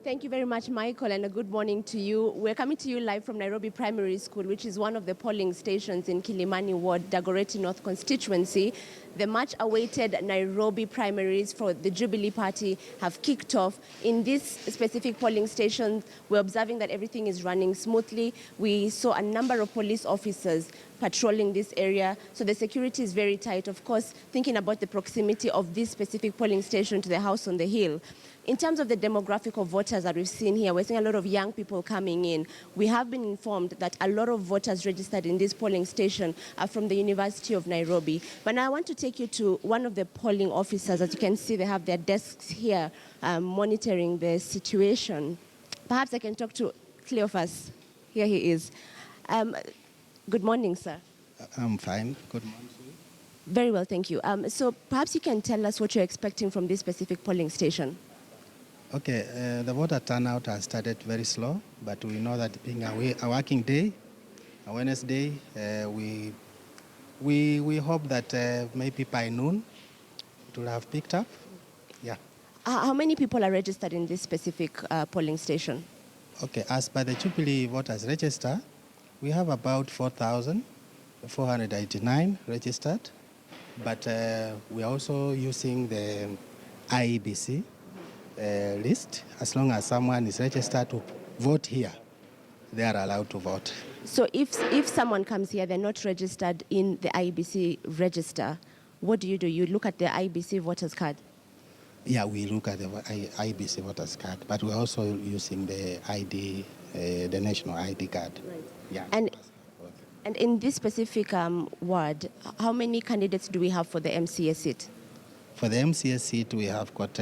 Thank you very much, Michael, and a good morning to you. We're coming to you live from Nairobi Primary School, which is one of the polling stations in Kilimani Ward, Dagoretti North constituency. The much-awaited Nairobi primaries for the Jubilee Party have kicked off. In this specific polling station, we're observing that everything is running smoothly. We saw a number of police officers patrolling this area, so the security is very tight. Of course, thinking about the proximity of this specific polling station to the house on the hill. In terms of the demographic of voters that we've seen here, we're seeing a lot of young people coming in. We have been informed that a lot of voters registered in this polling station are from the University of Nairobi. But now I want to take you to one of the polling officers. As you can see, they have their desks here monitoring the situation. Perhaps I can talk to Cleophas. Here he is. Good morning, sir. I'm fine. Good morning. Very well, thank you. So perhaps you can tell us what you're expecting from this specific polling station. Okay, the voter turnout has started very slow, but we know that being a working day, a Wednesday, we hope that maybe by noon it will have picked up. Yeah. How many people are registered in this specific polling station? Okay, as per the Jubilee voters register, we have about 4,489 registered, but we are also using the IEBC list. As long as someone is registered to vote here, they are allowed to vote. So if someone comes here, they're not registered in the IBC register, what do? You look at the IBC voters card? Yeah, we look at the IBC voters card, but we're also using the ID, the national ID card. Right. Yeah. And in this specific ward, how many candidates do we have for the MCA seat? For the MCA seat, we have got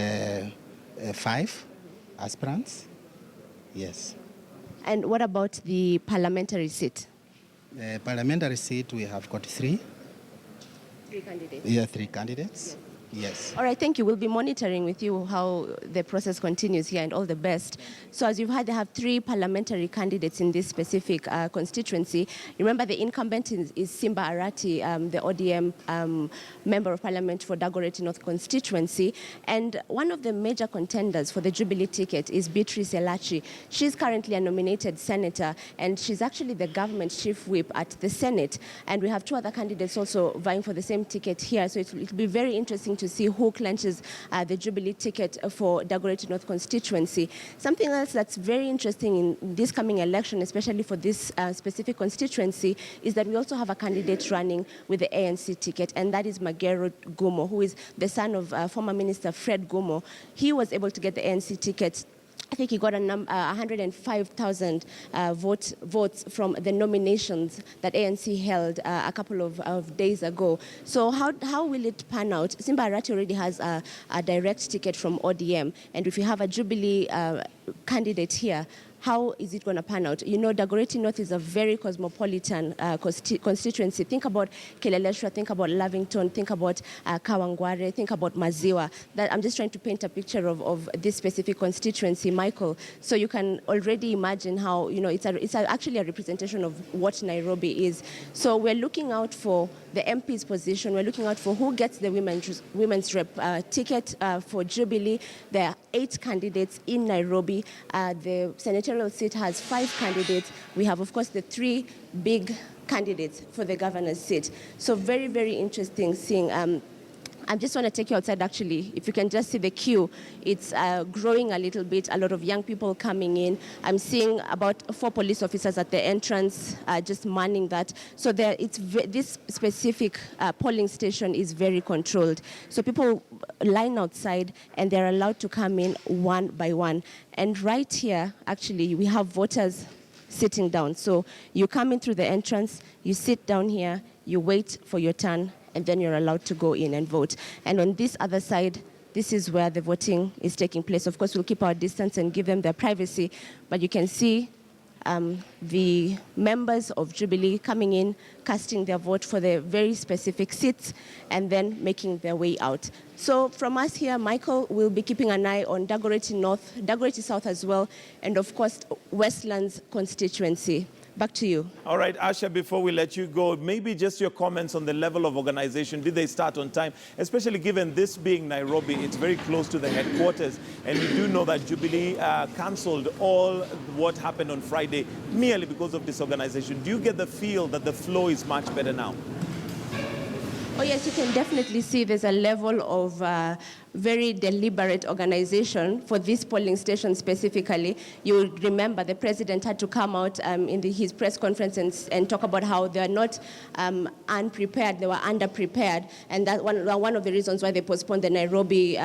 5 aspirants. Yes. And what about the parliamentary seat? The parliamentary seat, we have got 3. 3 candidates? Yeah, 3 candidates. Yes. All right, thank you. We'll be monitoring with you how the process continues here, and all the best. So as you've heard, they have 3 parliamentary candidates in this specific constituency. Remember, the incumbent is Simba Arati, the ODM member of parliament for Dagoretti North constituency. And one of the major contenders for the Jubilee ticket is Beatrice Elachi. She's currently a nominated senator, and she's actually the government chief whip at the Senate. And we have 2 other candidates also vying for the same ticket here. So it'll be very interesting to see who clenches the Jubilee ticket for Dagoretti North constituency. Something else that's very interesting in this coming election, especially for this specific constituency, is that we also have a candidate running with the ANC ticket, and that is Magero Gumo, who is the son of former Minister Fred Gumo. He was able to get the ANC ticket. I think he got 105,000 votes from the nominations that ANC held a couple of days ago. So how will it pan out? Simba Arati already has a direct ticket from ODM, and if you have a Jubilee candidate here, how is it going to pan out? You know, Dagoretti North is a very cosmopolitan constituency. Think about Kileleshwa, think about Lavington, think about Kawangware, think about Maziwa. I'm just trying to paint a picture of this specific constituency, Michael. So you can already imagine how, you know, it's actually a representation of what Nairobi is. So we're looking out for the MP's position. We're looking out for who gets the women's rep ticket for Jubilee. There are 8 candidates in Nairobi. The senatorial seat has 5 candidates. We have, of course, the 3 big candidates for the governor's seat. So very, very interesting seeing. I just want to take you outside, actually. If you can just see the queue, it's growing a little bit, a lot of young people coming in. I'm seeing about 4 police officers at the entrance, just manning that. So this specific polling station is very controlled. So people line outside, and they're allowed to come in one by one. And right here, actually, we have voters sitting down. So you come in through the entrance, you sit down here, you wait for your turn, and then you're allowed to go in and vote. And on this other side, this is where the voting is taking place. Of course, we'll keep our distance and give them their privacy, but you can see the members of Jubilee coming in, casting their vote for their very specific seats, and then making their way out. So from us here, Michael will be keeping an eye on Dagoretti North, Dagoretti South as well, and of course, Westlands constituency. Back to you. All right, Asha, before we let you go, maybe just your comments on the level of organization. Did they start on time? Especially given this being Nairobi, it's very close to the headquarters. And we do know that Jubilee cancelled all what happened on Friday merely because of disorganization. Do you get the feel that the flow is much better now? Oh yes, you can definitely see there's a level of very deliberate organization for this polling station specifically. You would remember the president had to come out in his press conference and talk about how they are not unprepared, they were underprepared, and that one of the reasons why they postponed the Nairobi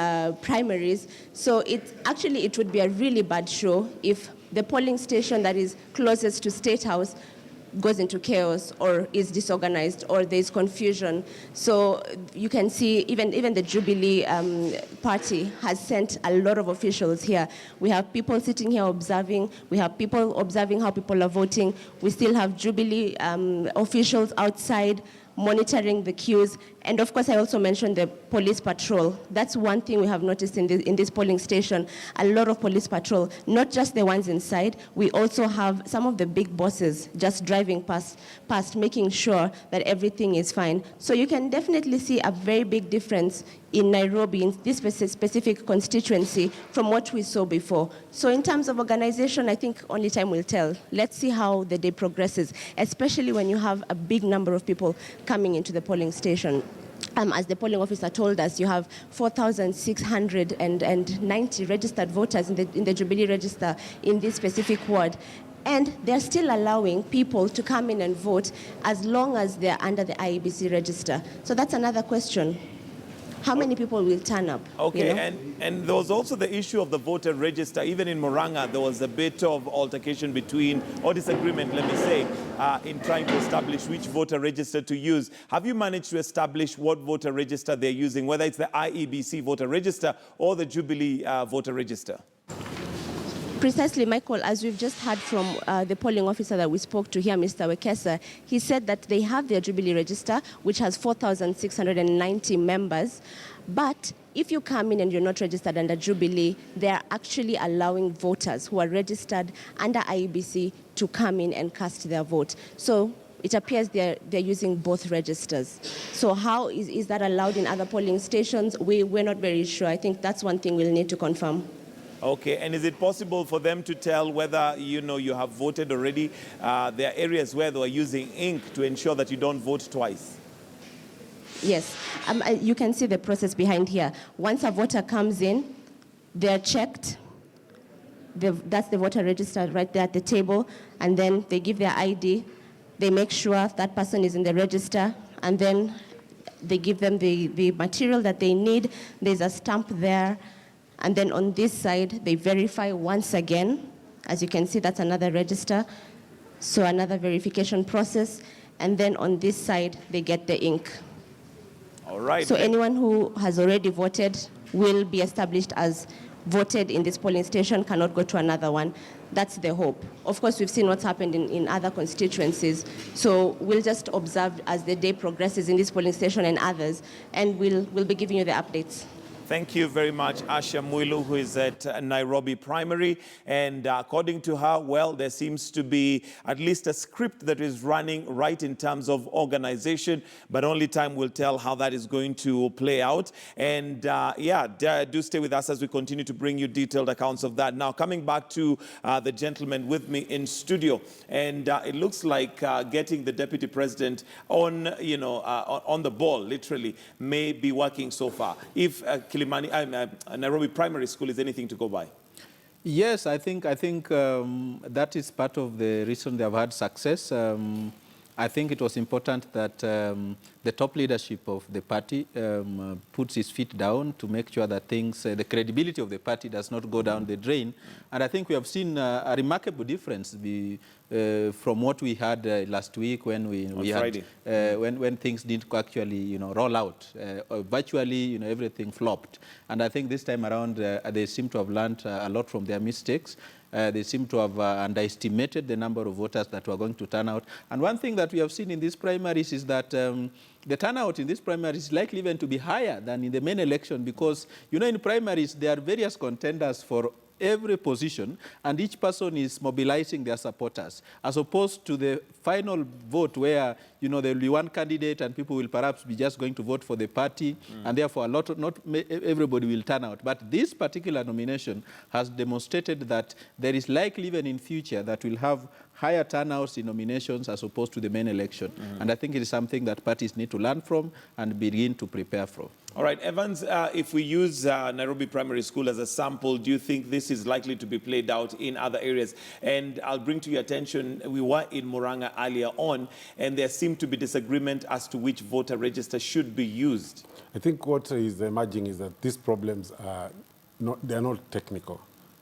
primaries. So it would be a really bad show if the polling station that is closest to State House goes into chaos or is disorganized or there's confusion. So you can see even the Jubilee party has sent a lot of officials here. We have people sitting here observing. We have people observing how people are voting. We still have Jubilee officials outside monitoring the queues. And of course, I also mentioned the police patrol. That's one thing we have noticed in this polling station, a lot of police patrol, not just the ones inside. We also have some of the big bosses just driving past, making sure that everything is fine. So you can definitely see a very big difference in Nairobi, in this specific constituency, from what we saw before. So in terms of organization, I think only time will tell. Let's see how the day progresses, especially when you have a big number of people coming into the polling station. As the polling officer told us, you have 4,690 registered voters in the Jubilee register in this specific ward. And they're still allowing people to come in and vote as long as they're under the IEBC register. So that's another question. How many people will turn up? Okay, you know? and there was also the issue of the voter register. Even in Murang'a, there was a bit of altercation or disagreement, let me say, in trying to establish which voter register to use. Have you managed to establish what voter register they're using, whether it's the IEBC voter register or the Jubilee voter register? Precisely, Michael, as we've just heard from the polling officer that we spoke to here, Mr. Wekesa, he said that they have their Jubilee register, which has 4,690 members. But if you come in and you're not registered under Jubilee, they're actually allowing voters who are registered under IEBC to come in and cast their vote. So it appears they're using both registers. So how is that allowed in other polling stations? We're not very sure. I think that's one thing we'll need to confirm. Okay, and is it possible for them to tell whether, you have voted already? There are areas where they are using ink to ensure that you don't vote twice. Yes, you can see the process behind here. Once a voter comes in, they're checked. That's the voter register right there at the table, and then they give their ID. They make sure that person is in the register, and then they give them the material that they need. There's a stamp there. And then on this side, they verify once again. As you can see, that's another register. So another verification process. And then on this side, they get the ink. All right. So anyone who has already voted will be established as voted in this polling station, cannot go to another one. That's the hope. Of course, we've seen what's happened in other constituencies. So we'll just observe as the day progresses in this polling station and others, and we'll be giving you the updates. Thank you very much, Asha Mwilu, who is at Nairobi Primary. And according to her, well, there seems to be at least a script that is running right in terms of organization, but only time will tell how that is going to play out. And do stay with us as we continue to bring you detailed accounts of that. Now, coming back to the gentleman with me in studio, and it looks like getting the deputy president on, on the ball, literally, may be working so far. If Nairobi Primary School is anything to go by. Yes, I think that is part of the reason they have had success. I think it was important that the top leadership of the party puts his feet down to make sure that the credibility of the party does not go down the drain. And I think we have seen a remarkable difference from what we had last week when when things didn't actually roll out. Virtually, everything flopped. And I think this time around they seem to have learned a lot from their mistakes. They seem to have underestimated the number of voters that were going to turn out. And one thing that we have seen in these primaries is that the turnout in these primaries is likely even to be higher than in the main election because, in primaries, there are various contenders for every position, and each person is mobilizing their supporters, as opposed to the final vote where, you know, there will be one candidate and people will perhaps be just going to vote for the party, and therefore not everybody will turn out. But this particular nomination has demonstrated that there is likely even in future that we'll have higher turnouts in nominations as opposed to the main election. And I think it is something that parties need to learn from and begin to prepare for. All right, Evans, if we use Nairobi Primary School as a sample, do you think this is likely to be played out in other areas? And I'll bring to your attention, we were in Murang'a earlier on, and there seemed to be disagreement as to which voter register should be used. I think what is emerging is that these problems are not technical,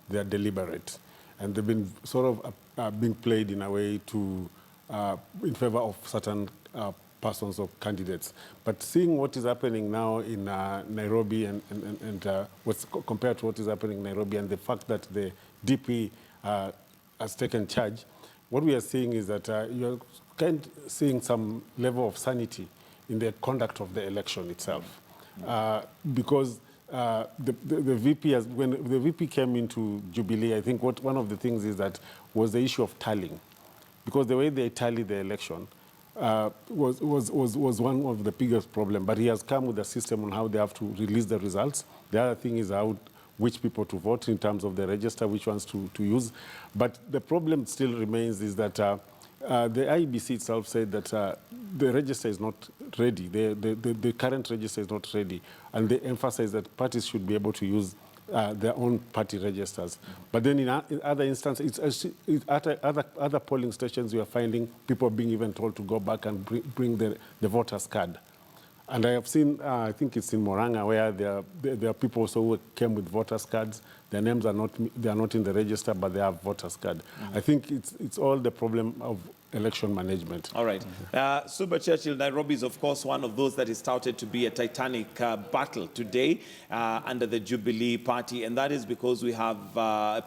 they are deliberate. And they've been sort of being played in a way to, in favor of certain persons or candidates. But seeing what is happening now in Nairobi and what's compared to what is happening in Nairobi, and the fact that the DP has taken charge, what we are seeing is that you're kind of seeing some level of sanity in the conduct of the election itself. Because the VP, when the VP came into Jubilee, I think one of the things is that was the issue of tallying. Because the way they tally the election was one of the biggest problems. But he has come with a system on how they have to release the results. The other thing is which people to vote in terms of the register, which ones to use. But the problem still remains is that the IEBC itself said that the register is not ready. The current register is not ready. And they emphasize that parties should be able to use their own party registers. But then in other instances, at other polling stations, we are finding people being even told to go back and bring the voter's card. And I have seen, I think it's in Murang'a, where there are people also who came with voters' cards. Their names are not in the register, but they have voters' card. I think it's all the problem of election management. All right. Super Churchill, Nairobi is, of course, one of those that is touted to be a titanic battle today under the Jubilee Party, and that is because we have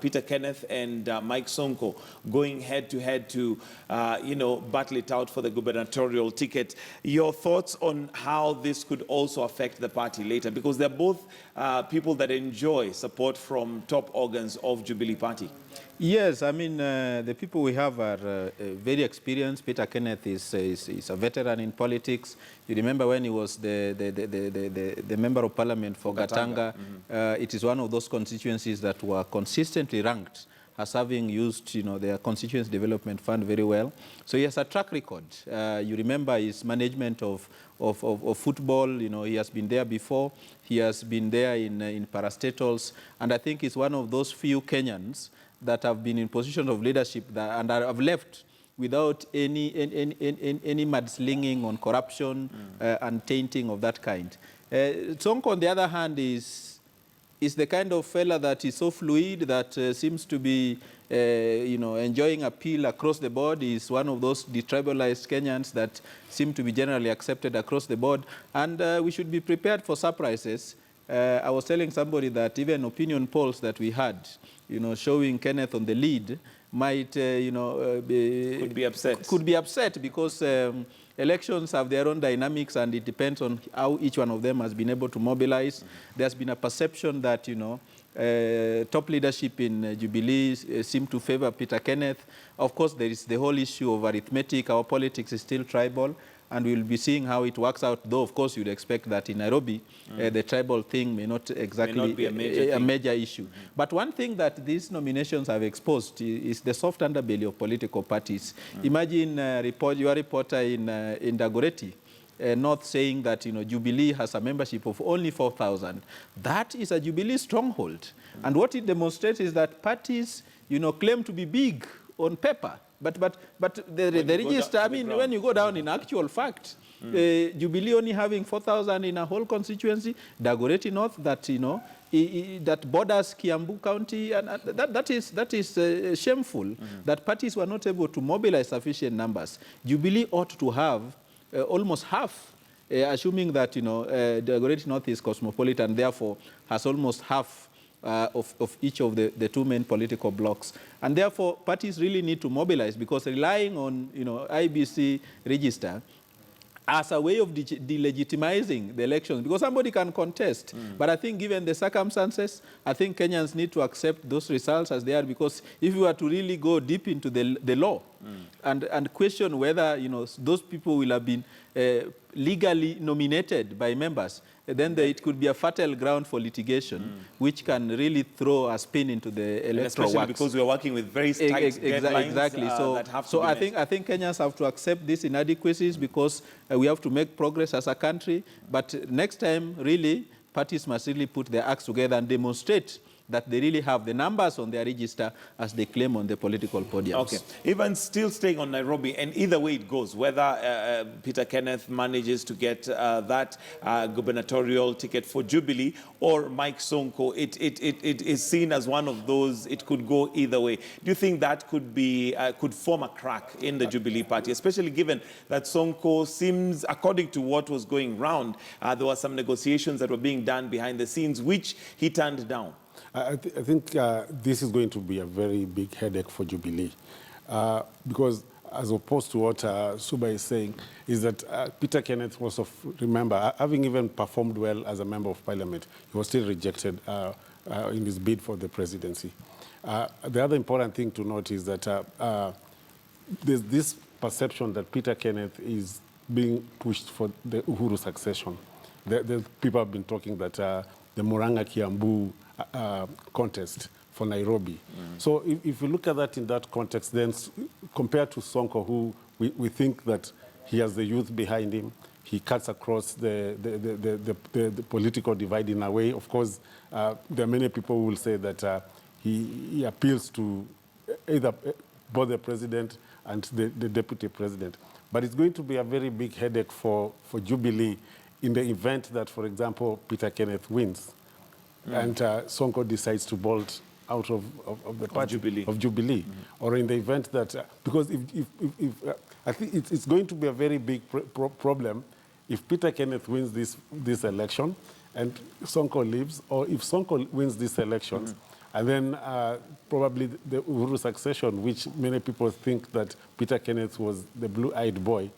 Peter Kenneth and Mike Sonko going head-to-head to, battle it out for the gubernatorial ticket. Your thoughts on how this could also affect the party later? Because they're both people that enjoy support from top organs of Jubilee Party. Yes, I mean, the people we have are very experienced. Peter Kenneth is a veteran in politics. You remember when he was the member of parliament for Gatanga. It is one of those constituencies that were consistently ranked as having used, their constituency development fund very well. So he has a track record. You remember his management of football. He has been there before. He has been there in parastatals. And I think he's one of those few Kenyans that have been in positions of leadership and have left without any mudslinging on corruption and tainting of that kind. Sonko, on the other hand, is the kind of fella that is so fluid that seems to be enjoying appeal across the board. He's one of those detribalized Kenyans that seem to be generally accepted across the board. And we should be prepared for surprises. I was telling somebody that even opinion polls that we had, showing Kenneth on the lead might, could be upset. Could be upset because elections have their own dynamics, and it depends on how each one of them has been able to mobilize. There's been a perception that, top leadership in Jubilee seem to favor Peter Kenneth. Of course, there is the whole issue of arithmetic. Our politics is still tribal. And we'll be seeing how it works out, though, of course, you'd expect that in Nairobi, the tribal thing may not exactly be a major issue. But one thing that these nominations have exposed is the soft underbelly of political parties. Imagine your reporter in Dagoretti, North saying that Jubilee has a membership of only 4,000. That is a Jubilee stronghold. And what it demonstrates is that parties claim to be big on paper. But the register, when you go down in actual fact, Jubilee only having 4,000 in a whole constituency, Dagoretti North, that that borders Kiambu County, and that is shameful. That parties were not able to mobilize sufficient numbers. Jubilee ought to have almost half, assuming that Dagoretti North is cosmopolitan, therefore has almost half of each of the two main political blocs. And therefore, parties really need to mobilize, because relying on, IBC register as a way of delegitimizing the elections, because somebody can contest. But I think given the circumstances, I think Kenyans need to accept those results as they are, because if we were to really go deep into the law and question whether, you know, those people will have been legally nominated by members, then it could be a fertile ground for litigation, which can really throw a spin into the electoral especially works. because we are working with very tight deadlines exactly. that have to be met. I think Kenyans have to accept these inadequacies, because we have to make progress as a country. But next time, really, parties must really put their acts together and demonstrate that they really have the numbers on their register as they claim on the political podiums. Okay. Even still staying on Nairobi, and either way it goes, whether Peter Kenneth manages to get that gubernatorial ticket for Jubilee or Mike Sonko, it is seen as one of those, it could go either way. Do you think that could form a crack in the Jubilee party, especially given that Sonko seems, according to what was going round, there were some negotiations that were being done behind the scenes, which he turned down? I think this is going to be a very big headache for Jubilee, because as opposed to what Suba is saying, is that Peter Kenneth was, remember, having even performed well as a member of parliament, he was still rejected in his bid for the presidency. The other important thing to note is that there's this perception that Peter Kenneth is being pushed for the Uhuru succession. The people have been talking that the Murang'a Kiambu contest for Nairobi. So if you look at that in that context, then compared to Sonko, who we think that he has the youth behind him, he cuts across the political divide in a way. Of course, there are many people who will say that he appeals to either both the president and the deputy president. But it's going to be a very big headache for Jubilee in the event that, for example, Peter Kenneth wins. And Sonko decides to bolt out of the party of Jubilee, or in the event that because if I think it's going to be a very big problem if Peter Kenneth wins this election and Sonko leaves, or if Sonko wins this election and then probably the Uhuru succession, which many people think that Peter Kenneth was the blue-eyed boy,